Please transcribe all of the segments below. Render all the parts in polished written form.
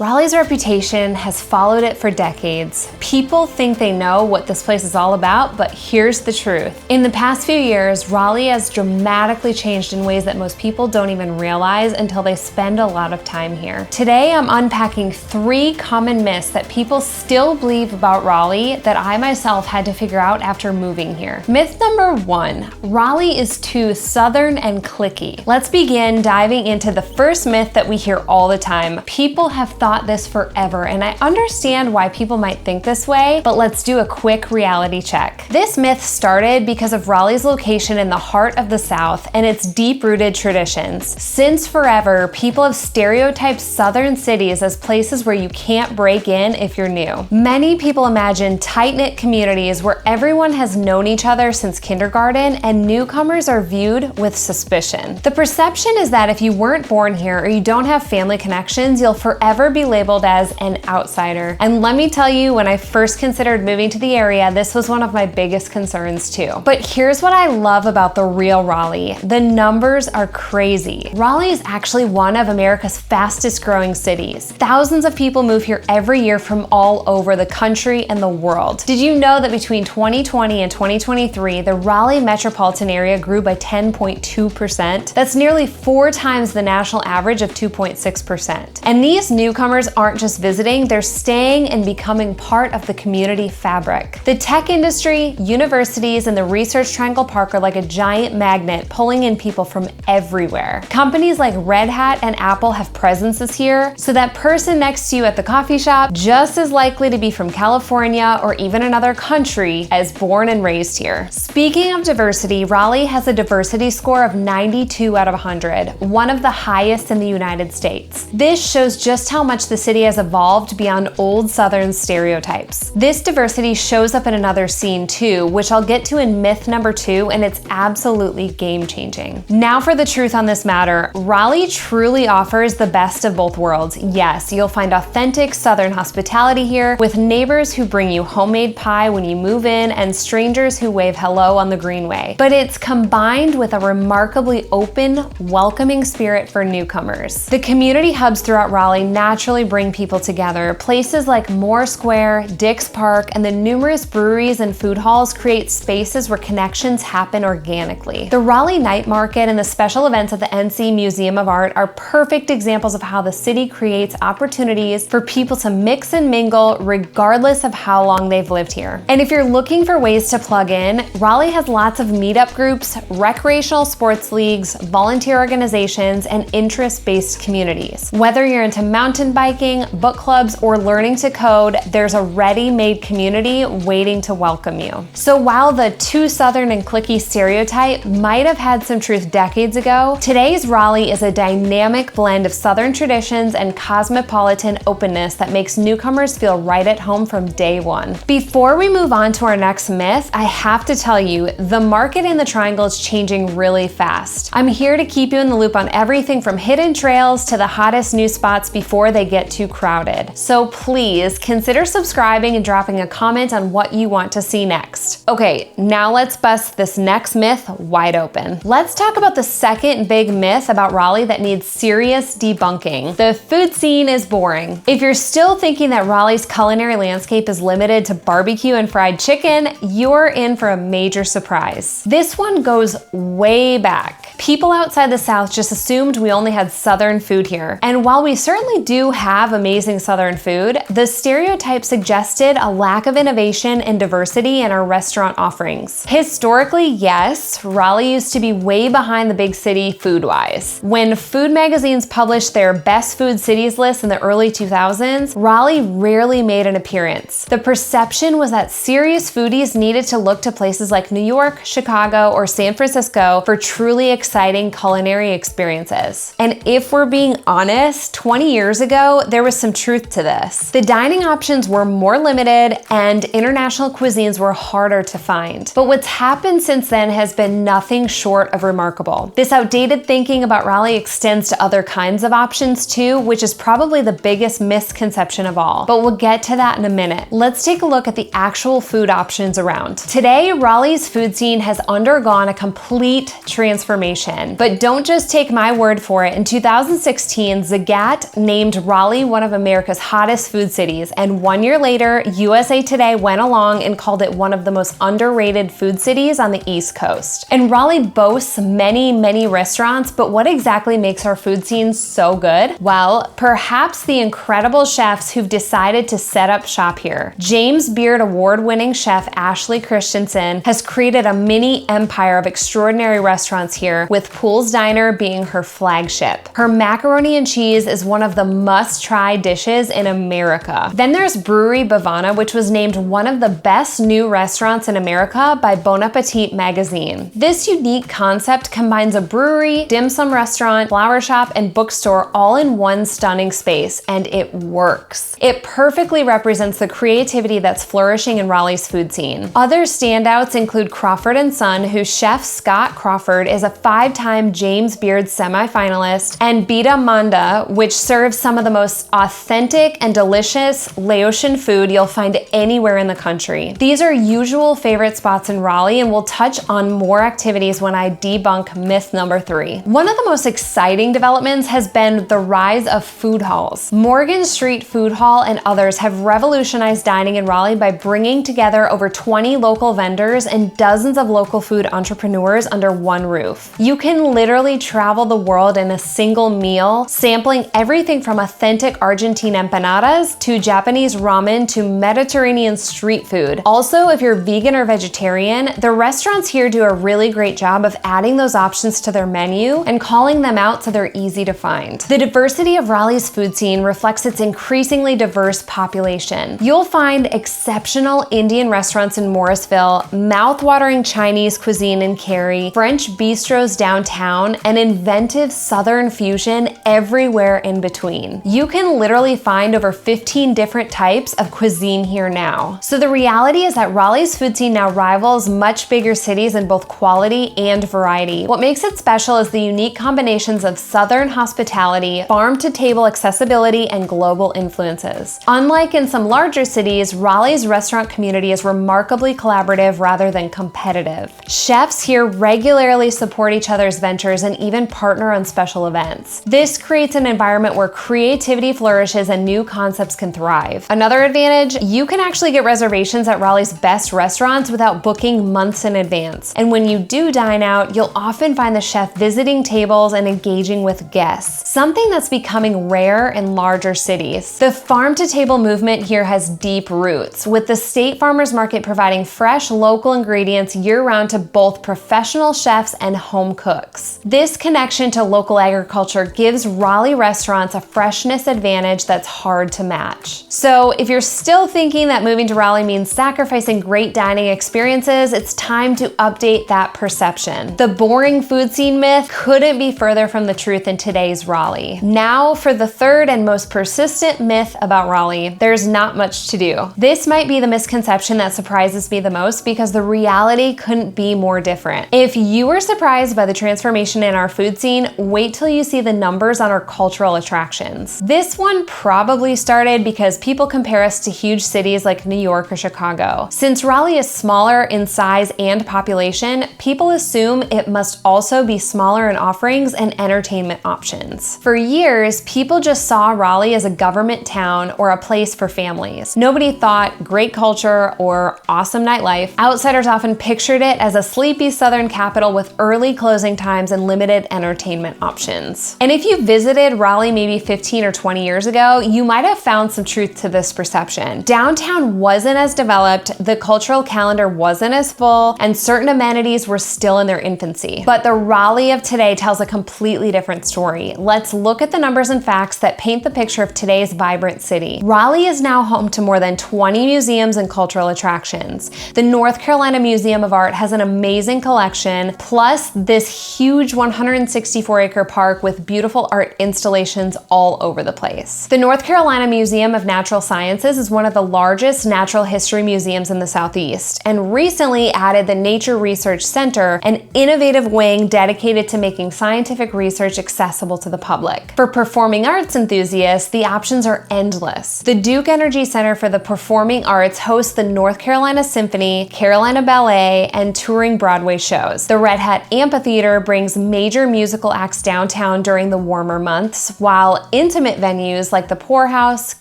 Raleigh's reputation has followed it for decades. People think they know what this place is all about, but here's the truth. In the past few years, Raleigh has dramatically changed in ways that most people don't even realize until they spend a lot of time here. Today, I'm unpacking 3 common myths that people still believe about Raleigh that I myself had to figure out after moving here. Myth number 1, Raleigh is too southern and cliquey. Let's begin diving into the first myth that we hear all the time. People have thought this forever, and I understand why people might think this way, but let's do a quick reality check. This myth started because of Raleigh's location in the heart of the South and its deep-rooted traditions. Since forever, people have stereotyped southern cities as places where you can't break in if you're new. Many people imagine tight-knit communities where everyone has known each other since kindergarten and newcomers are viewed with suspicion. The perception is that if you weren't born here or you don't have family connections, you'll forever be labeled as an outsider. And let me tell you, when I first considered moving to the area, this was one of my biggest concerns too. But here's what I love about the real Raleigh. The numbers are crazy. Raleigh is actually one of America's fastest growing cities. Thousands of people move here every year from all over the country and the world. Did you know that between 2020 and 2023, the Raleigh metropolitan area grew by 10.2%? That's nearly 4 times the national average of 2.6%. And these newcomers aren't just visiting, they're staying and becoming part of the community fabric. The tech industry, universities, and the Research Triangle Park are like a giant magnet pulling in people from everywhere. Companies like Red Hat and Apple have presences here, so that person next to you at the coffee shop just as likely to be from California or even another country as born and raised here. Speaking of diversity, Raleigh has a diversity score of 92 out of 100, one of the highest in the United States. This shows just how much the city has evolved beyond old Southern stereotypes. This diversity shows up in another scene too, which I'll get to in myth number 2, and it's absolutely game-changing. Now for the truth on this matter, Raleigh truly offers the best of both worlds. Yes, you'll find authentic Southern hospitality here, with neighbors who bring you homemade pie when you move in and strangers who wave hello on the Greenway. But it's combined with a remarkably open, welcoming spirit for newcomers. The community hubs throughout Raleigh naturally bring people together. Places like Moore Square, Dix Park, and the numerous breweries and food halls create spaces where connections happen organically. The Raleigh Night Market and the special events at the NC Museum of Art are perfect examples of how the city creates opportunities for people to mix and mingle regardless of how long they've lived here. And if you're looking for ways to plug in, Raleigh has lots of meetup groups, recreational sports leagues, volunteer organizations, and interest-based communities. Whether you're into mountain biking, book clubs, or learning to code, there's a ready-made community waiting to welcome you. So while the too southern and cliquey stereotype might have had some truth decades ago, today's Raleigh is a dynamic blend of southern traditions and cosmopolitan openness that makes newcomers feel right at home from day one. Before we move on to our next myth, I have to tell you, the market in the Triangle is changing really fast. I'm here to keep you in the loop on everything from hidden trails to the hottest new spots before they get too crowded. So please consider subscribing and dropping a comment on what you want to see next. Okay, now let's bust this next myth wide open. Let's talk about the second big myth about Raleigh that needs serious debunking. The food scene is boring. If you're still thinking that Raleigh's culinary landscape is limited to barbecue and fried chicken, you're in for a major surprise. This one goes way back. People outside the South just assumed we only had Southern food here. And while we certainly do have amazing Southern food, the stereotype suggested a lack of innovation and diversity in our restaurant offerings. Historically, yes, Raleigh used to be way behind the big city food-wise. When food magazines published their best food cities list in the early 2000s, Raleigh rarely made an appearance. The perception was that serious foodies needed to look to places like New York, Chicago, or San Francisco for truly exciting culinary experiences. And if we're being honest, 20 years ago, there was some truth to this. The dining options were more limited and international cuisines were harder to find. But what's happened since then has been nothing short of remarkable. This outdated thinking about Raleigh extends to other kinds of options too, which is probably the biggest misconception of all. But we'll get to that in a minute. Let's take a look at the actual food options around. Today, Raleigh's food scene has undergone a complete transformation. But don't just take my word for it. In 2016, Zagat named Raleigh one of America's hottest food cities, and 1 year later, USA Today went along and called it one of the most underrated food cities on the East Coast. And Raleigh boasts many restaurants, but what exactly makes our food scene so good? Well, perhaps the incredible chefs who've decided to set up shop here. James Beard award-winning chef Ashley Christensen has created a mini empire of extraordinary restaurants here, with Poole's Diner being her flagship. Her macaroni and cheese is one of the must-try dishes in America. Then there's Brewery Bavana, which was named one of the best new restaurants in America by Bon Appetit magazine. This unique concept combines a brewery, dim sum restaurant, flower shop, and bookstore all in one stunning space, and it works. It perfectly represents the creativity that's flourishing in Raleigh's food scene. Other standouts include Crawford & Son, whose chef Scott Crawford is a 5-time James Beard semifinalist, and Bita Manda, which serves some of the most authentic and delicious Laotian food you'll find anywhere in the country. These are usual favorite spots in Raleigh, and we'll touch on more activities when I debunk myth number 3. One of the most exciting developments has been the rise of food halls. Morgan Street Food Hall and others have revolutionized dining in Raleigh by bringing together over 20 local vendors and dozens of local food entrepreneurs under one roof. You can literally travel the world in a single meal, sampling everything from authentic Argentine empanadas to Japanese ramen to Mediterranean street food. Also, if you're vegan or vegetarian, the restaurants here do a really great job of adding those options to their menu and calling them out so they're easy to find. The diversity of Raleigh's food scene reflects its increasingly diverse population. You'll find exceptional Indian restaurants in Morrisville, mouth-watering Chinese cuisine in Cary, French bistros downtown, and inventive Southern fusion everywhere in between. You can literally find over 15 different types of cuisine here now. So the reality is that Raleigh's food scene now rivals much bigger cities in both quality and variety. What makes it special is the unique combinations of Southern hospitality, farm-to-table accessibility, and global influences. Unlike in some larger cities, Raleigh's restaurant community is remarkably collaborative rather than competitive. Chefs here regularly support each other's ventures and even partner on special events. This creates an environment where creativity flourishes and new concepts can thrive. Another advantage, you can actually get reservations at Raleigh's best restaurants without booking months in advance. And when you do dine out, you'll often find the chef visiting tables and engaging with guests, something that's becoming rare in larger cities. The farm-to-table movement here has deep roots, with the State Farmers Market providing fresh local ingredients year-round to both professional chefs and home cooks. This connection to local agriculture gives Raleigh restaurants a freshness advantage that's hard to match. So if you're still thinking that moving to Raleigh means sacrificing great dining experiences, it's time to update that perception. The boring food scene myth couldn't be further from the truth in today's Raleigh. Now for the third and most persistent myth about Raleigh: there's not much to do. This might be the misconception that surprises me the most, because the reality couldn't be more different. If you were surprised by the transformation in our food scene, wait till you see the numbers on our cultural attractions. This one probably started because people compare us to huge cities like New York or Chicago. Since Raleigh is smaller in size and population, people assume it must also be smaller in offerings and entertainment options. For years, people just saw Raleigh as a government town or a place for families. Nobody thought great culture or awesome nightlife. Outsiders often pictured it as a sleepy southern capital with early closing times and limited entertainment options. And if you visited Raleigh maybe 15 or 20 years ago, you might have found some truth to this perception. Downtown wasn't as developed, the cultural calendar wasn't as full, and certain amenities were still in their infancy. But the Raleigh of today tells a completely different story. Let's look at the numbers and facts that paint the picture of today's vibrant city. Raleigh is now home to more than 20 museums and cultural attractions. The North Carolina Museum of Art has an amazing collection, plus this huge 164-acre park with beautiful art installations all over the place. The North Carolina Museum of Natural Sciences is one of the largest natural history museums in the Southeast, and recently added the Nature Research Center, an innovative wing dedicated to making scientific research accessible to the public. For performing arts enthusiasts, the options are endless. The Duke Energy Center for the Performing Arts hosts the North Carolina Symphony, Carolina Ballet, and touring Broadway shows. The Red Hat Amphitheater brings major musical acts downtown during the warm warmer months, while intimate venues like the Poorhouse,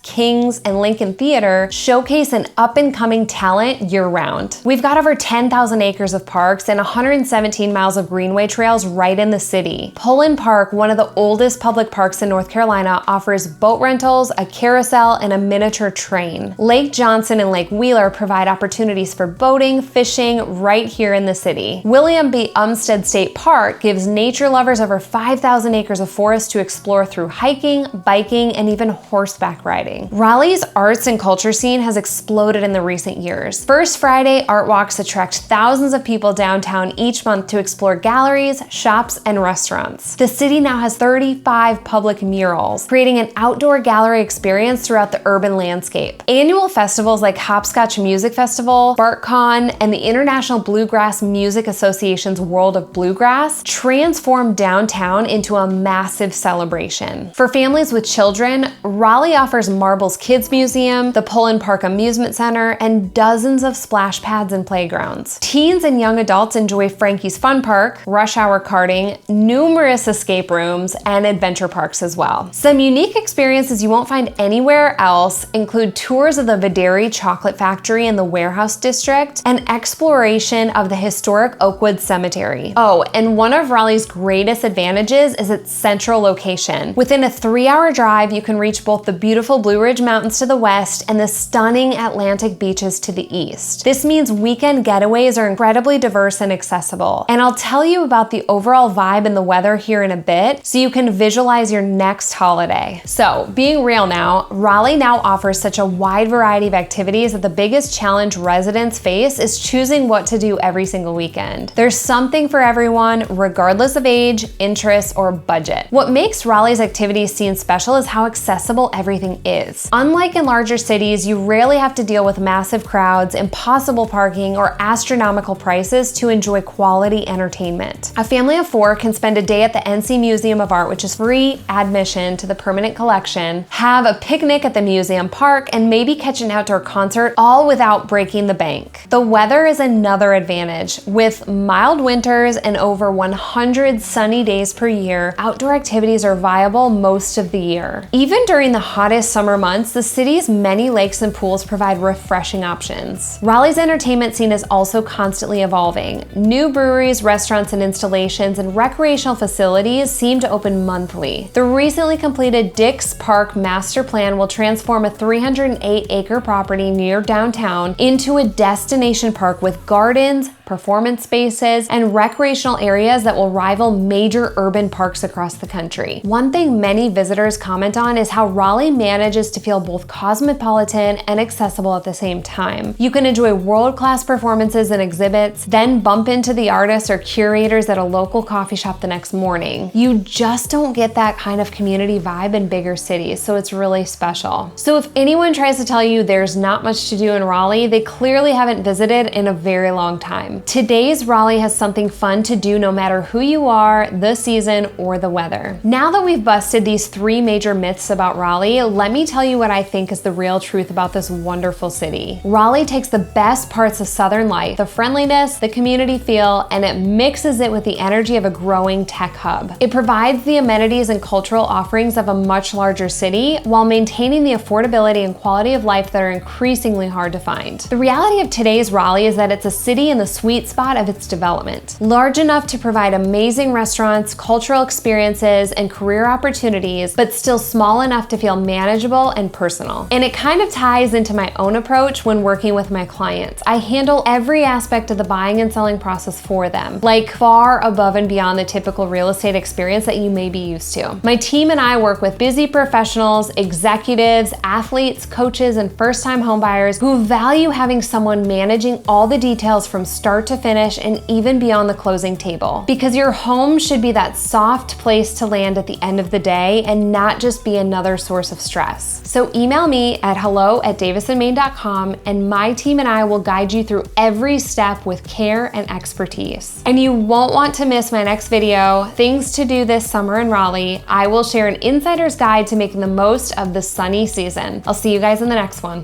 King's, and Lincoln Theater showcase an up-and-coming talent year-round. We've got over 10,000 acres of parks and 117 miles of greenway trails right in the city. Pullen Park, one of the oldest public parks in North Carolina, offers boat rentals, a carousel, and a miniature train. Lake Johnson and Lake Wheeler provide opportunities for boating, fishing right here in the city. William B. Umstead State Park gives nature lovers over 5,000 acres of forest to explore through hiking, biking, and even horseback riding. Raleigh's arts and culture scene has exploded in the recent years. First Friday art walks attract thousands of people downtown each month to explore galleries, shops, and restaurants. The city now has 35 public murals, creating an outdoor gallery experience throughout the urban landscape. Annual festivals like Hopscotch Music Festival, BarkCon, and the International Bluegrass Music Association's World of Bluegrass transform downtown into a massive celebration. For families with children, Raleigh offers Marbles Kids Museum, the Pullen Park Amusement Center, and dozens of splash pads and playgrounds. Teens and young adults enjoy Frankie's Fun Park, rush hour karting, numerous escape rooms, and adventure parks as well. Some unique experiences you won't find anywhere else include tours of the Videri Chocolate Factory in the Warehouse District and exploration of the historic Oakwood Cemetery. Oh, and one of Raleigh's greatest advantages is its central location. Within a 3-hour drive, you can reach both the beautiful Blue Ridge Mountains to the west and the stunning Atlantic beaches to the east. This means weekend getaways are incredibly diverse and accessible. And I'll tell you about the overall vibe and the weather here in a bit so you can visualize your next holiday. So, being real now, Raleigh now offers such a wide variety of activities that the biggest challenge residents face is choosing what to do every single weekend. There's something for everyone, regardless of age, interest, or budget. What makes Raleigh's activities scene special is how accessible everything is. Unlike in larger cities, you rarely have to deal with massive crowds, impossible parking, or astronomical prices to enjoy quality entertainment. A family of 4 can spend a day at the NC Museum of Art, which is free admission to the permanent collection, have a picnic at the museum park, and maybe catch an outdoor concert, all without breaking the bank. The weather is another advantage. With mild winters and over 100 sunny days per year, outdoor activities are viable most of the year. Even during the hottest summer months, the city's many lakes and pools provide refreshing options. Raleigh's entertainment scene is also constantly evolving. New breweries, restaurants, and installations and recreational facilities seem to open monthly. The recently completed Dix Park Master Plan will transform a 308-acre property near downtown into a destination park with gardens, performance spaces, and recreational areas that will rival major urban parks across the country. One thing many visitors comment on is how Raleigh manages to feel both cosmopolitan and accessible at the same time. You can enjoy world-class performances and exhibits, then bump into the artists or curators at a local coffee shop the next morning. You just don't get that kind of community vibe in bigger cities, so it's really special. So if anyone tries to tell you there's not much to do in Raleigh, they clearly haven't visited in a very long time. Today's Raleigh has something fun to do no matter who you are, the season, or the weather. Now that we've busted these 3 major myths about Raleigh, let me tell you what I think is the real truth about this wonderful city. Raleigh takes the best parts of Southern life, the friendliness, the community feel, and it mixes it with the energy of a growing tech hub. It provides the amenities and cultural offerings of a much larger city while maintaining the affordability and quality of life that are increasingly hard to find. The reality of today's Raleigh is that it's a city in the sweet spot of its development. Large enough to provide amazing restaurants, cultural experiences, and career opportunities, but still small enough to feel manageable and personal. And it kind of ties into my own approach when working with my clients. I handle every aspect of the buying and selling process for them, like far above and beyond the typical real estate experience that you may be used to. My team and I work with busy professionals, executives, athletes, coaches, and first-time homebuyers who value having someone managing all the details from start to finish and even beyond the closing table. Because your home should be that soft place to land at the end of the day and not just be another source of stress. So email me at hello@davisandmaine.com and my team and I will guide you through every step with care and expertise. And you won't want to miss my next video, Things to Do This Summer in Raleigh. I will share an insider's guide to making the most of the sunny season. I'll see you guys in the next one.